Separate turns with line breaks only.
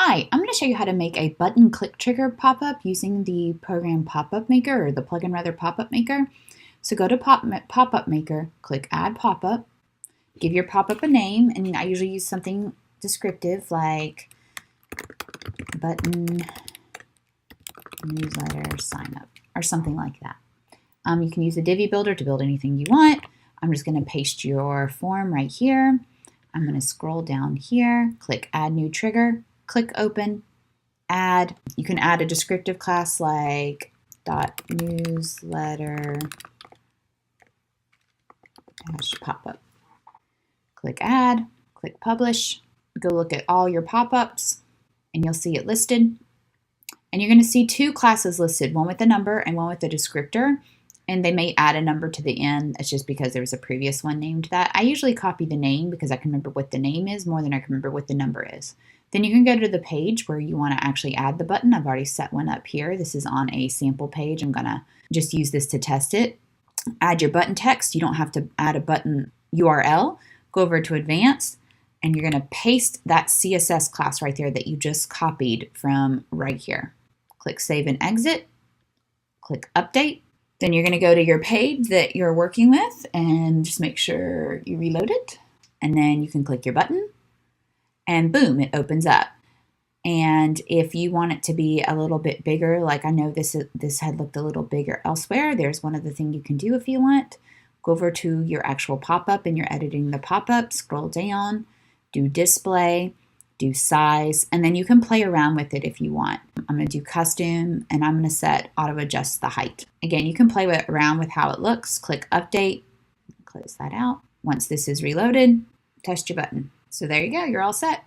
Hi, I'm going to show you how to make a button click trigger pop-up using the program Popup Maker, or the plugin rather, Popup Maker. So go to Popup Maker, click Add Pop-up, give your pop-up a name, and I usually use something descriptive like button newsletter sign up or something like that. You can use the Divi Builder to build anything you want. I'm just going to paste your form right here. I'm going to scroll down here, click Add New Trigger, click Open, Add. You can add a descriptive class like .newsletter pop-up. Click Add, click Publish, go look at all your pop-ups, and you'll see it listed. And you're going to see two classes listed, one with a number and one with a descriptor. And they may add a number to the end. It's just because there was a previous one named that. I usually copy the name because I can remember what the name is more than I can remember what the number is. Then you can go to the page where you want to actually add the button. I've already set one up here. This is on a sample page. I'm going to just use this to test it. Add your button text. You don't have to add a button URL. Go over to Advanced, and you're going to paste that CSS class right there that you just copied from right here. Click Save and Exit. Click Update. Then you're going to go to your page that you're working with and just make sure you reload it. And then you can click your button and boom, it opens up. And if you want it to be a little bit bigger, like I know this had looked a little bigger elsewhere, there's one other thing you can do if you want. Go over to your actual pop-up and you're editing the pop-up, scroll down, do display, do size, and then you can play around with it if you want. I'm going to do custom, and I'm going to set auto adjust the height. Again, you can play around with how it looks. Click update, close that out. Once this is reloaded, test your button. So there you go, you're all set.